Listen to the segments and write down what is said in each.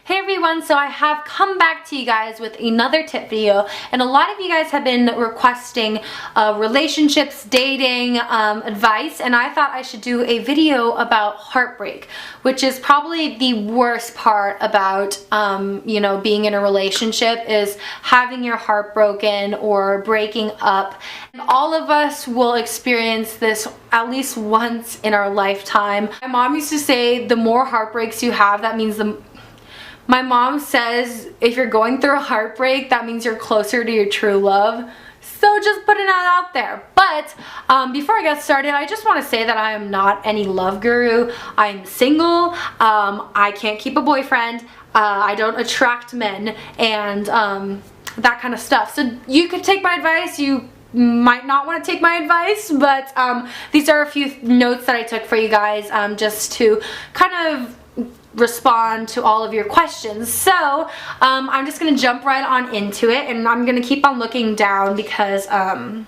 Hey everyone, so I have come back to you guys with another tip video, and a lot of you guys have been requesting relationships, dating advice, and I thought I should do a video about heartbreak, which is probably the worst part about being in a relationship, is having your heart broken or breaking up. And all of us will experience this at least once in our lifetime. My mom used to say the more heartbreaks you have, that means my mom says if you're going through a heartbreak, that means you're closer to your true love. So just putting that out there. But before I get started, I just want to say that I am not any love guru. I'm single. I can't keep a boyfriend. I don't attract men and that kind of stuff. So you could take my advice. You might not want to take my advice, but these are a few notes that I took for you guys just to kind of respond to all of your questions. So I'm just gonna jump right on into it, and I'm gonna keep on looking down because I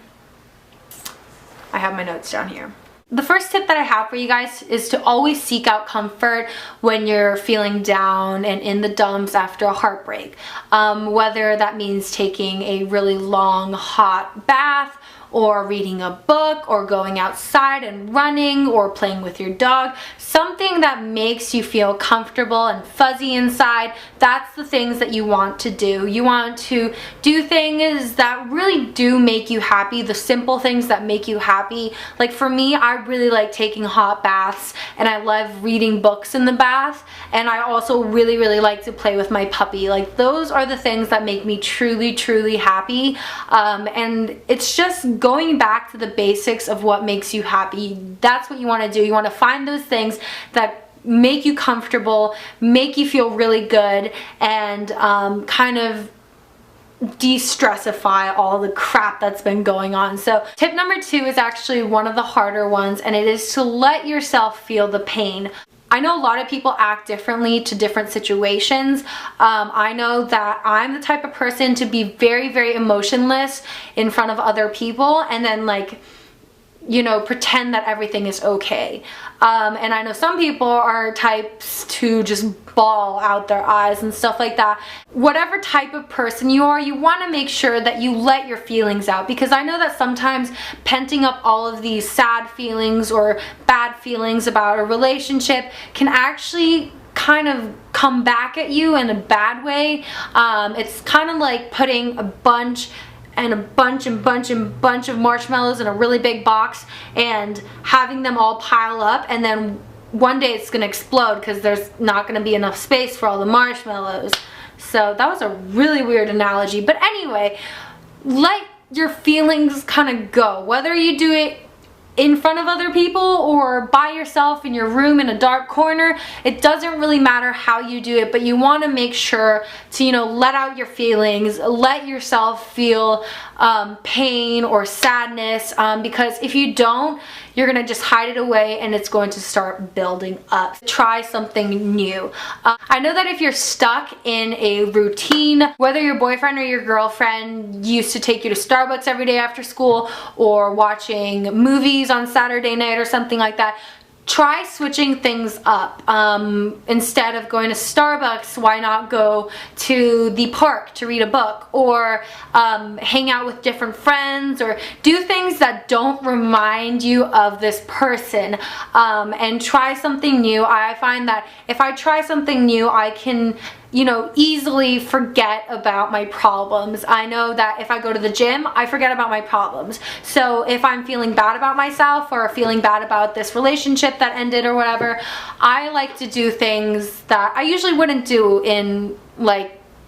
have my notes down here. The first tip that I have for you guys is to always seek out comfort when you're feeling down and in the dumps after a heartbreak. Whether that means taking a really long hot bath, or reading a book, or going outside and running, or playing with your dog. Something that makes you feel comfortable and fuzzy inside. That's the things that you want to do. You want to do things that really do make you happy, the simple things that make you happy. Like for me, I really like taking hot baths, and I love reading books in the bath, and I also really like to play with my puppy. Like those are the things that make me truly happy, and it's just going back to the basics of what makes you happy. That's what you want to do. You want to find those things that make you comfortable, make you feel really good, and kind of de-stressify all the crap that's been going on. So tip number 2 is actually one of the harder ones, and it is to let yourself feel the pain. I know a lot of people act differently to different situations. I know that I'm the type of person to be very emotionless in front of other people, and then pretend that everything is okay. And I know some people are types to just bawl out their eyes and stuff like that. Whatever type of person you are, you want to make sure that you let your feelings out, because I know that sometimes penting up all of these sad feelings or bad feelings about a relationship can actually kind of come back at you in a bad way. It's kind of like putting a bunch of marshmallows in a really big box and having them all pile up, and then one day it's gonna explode because there's not gonna be enough space for all the marshmallows. So that was a really weird analogy, but anyway, let your feelings kind of go, whether you do it in front of other people or by yourself in your room in a dark corner. It doesn't really matter how you do it, but you want to make sure to let out your feelings, let yourself feel pain or sadness, because if you don't, you're gonna just hide it away and it's going to start building up. Try something new. I know that if you're stuck in a routine, whether your boyfriend or your girlfriend used to take you to Starbucks every day after school, or watching movies on Saturday night or something like that, try switching things up. Instead of going to Starbucks, why not go to the park to read a book, or hang out with different friends, or do things that don't remind you of this person, and try something new. I find that if I try something new, I can easily forget about my problems. I know that if I go to the gym, I forget about my problems. So if I'm feeling bad about myself, or feeling bad about this relationship that ended or whatever, I like to do things that I usually wouldn't do in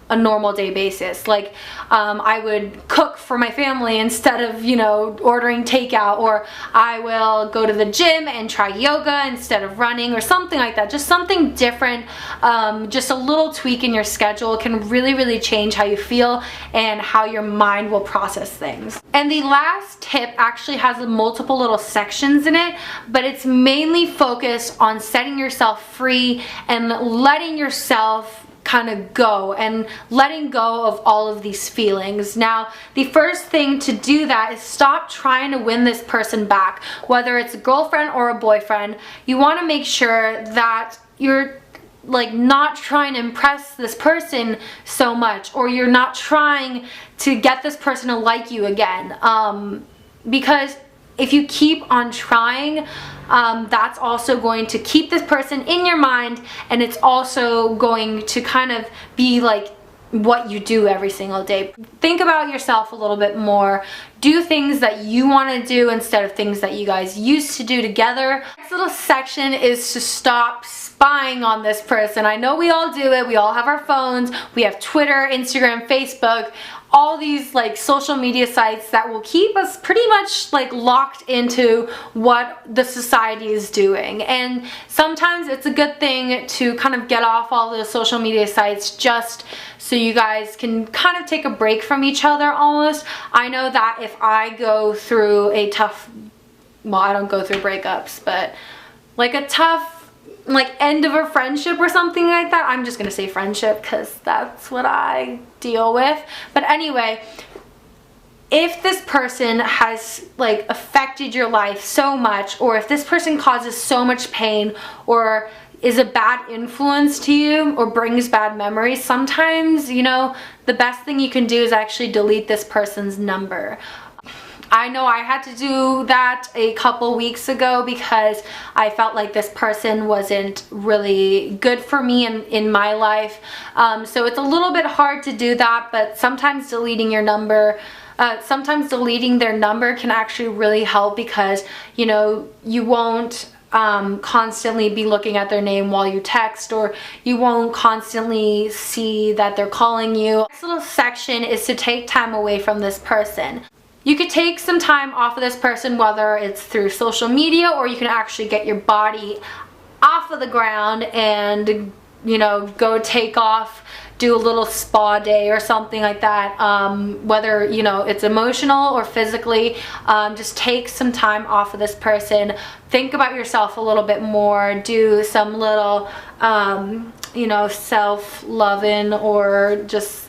a normal day basis. Like I would cook for my family instead of ordering takeout, or I will go to the gym and try yoga instead of running, or something like that. Just something different. Just a little tweak in your schedule can really change how you feel and how your mind will process things. And the last tip actually has multiple little sections in it, but it's mainly focused on setting yourself free and letting yourself kind of go, and letting go of all of these feelings. Now, the first thing to do that is stop trying to win this person back. Whether it's a girlfriend or a boyfriend, you want to make sure that you're like not trying to impress this person so much, or you're not trying to get this person to like you again. Because if you keep on trying, that's also going to keep this person in your mind, and it's also going to kind of be like what you do every single day. Think about yourself a little bit more. Do things that you want to do instead of things that you guys used to do together. Next little section is to stop spying on this person. I know we all do it. We all have our phones. We have Twitter, Instagram, Facebook, all these like social media sites that will keep us pretty much like locked into what the society is doing. And sometimes it's a good thing to kind of get off all those social media sites just so you guys can kind of take a break from each other almost. I know that if I go through a tough, well, I don't go through breakups, but like a tough like end of a friendship or something like that, I'm just gonna say friendship because that's what I deal with. But anyway, if this person has like affected your life so much, or if this person causes so much pain, or is a bad influence to you, or brings bad memories, sometimes, you know, the best thing you can do is actually delete this person's number. I know I had to do that a couple weeks ago because I felt like this person wasn't really good for me in my life. So it's a little bit hard to do that, but sometimes deleting your number, sometimes deleting their number can actually really help, because, you know, you won't constantly be looking at their name while you text, or you won't constantly see that they're calling you. This little section is to take time away from this person. You could take some time off of this person, whether it's through social media, or you can actually get your body off of the ground and, you know, go take off, do a little spa day or something like that. Whether, you know, it's emotional or physically, just take some time off of this person. Think about yourself a little bit more. Do some little, you know, self-loving, or just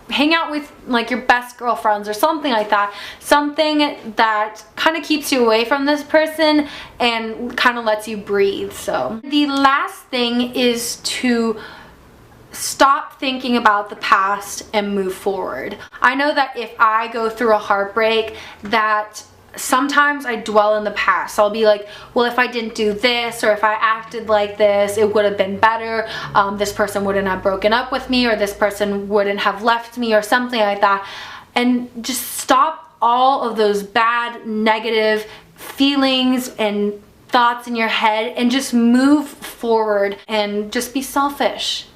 hang out with like your best girlfriends or something like that. Something that kind of keeps you away from this person and kind of lets you breathe. So the last thing is to stop thinking about the past and move forward. I know that if I go through a heartbreak, that sometimes I dwell in the past. I'll be like, well, if I didn't do this, or if I acted like this, it would have been better. This person wouldn't have broken up with me, or this person wouldn't have left me, or something like that. And just stop all of those bad, negative feelings and thoughts in your head, and just move forward and just be selfish.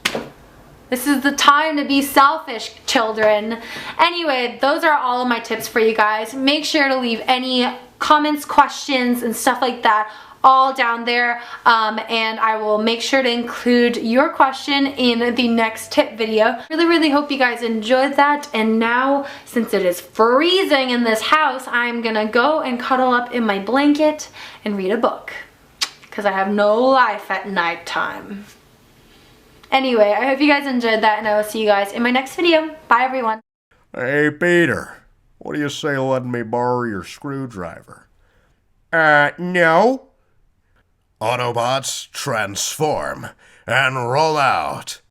This is the time to be selfish, children. Anyway, those are all of my tips for you guys. Make sure to leave any comments, questions, and stuff like that all down there, and I will make sure to include your question in the next tip video. Really hope you guys enjoyed that. And now, since it is freezing in this house, I'm gonna go and cuddle up in my blanket and read a book, because I have no life at nighttime. Anyway, I hope you guys enjoyed that, and I will see you guys in my next video. Bye, everyone. Hey, Peter. What do you say letting me borrow your screwdriver? No. Autobots, transform and roll out.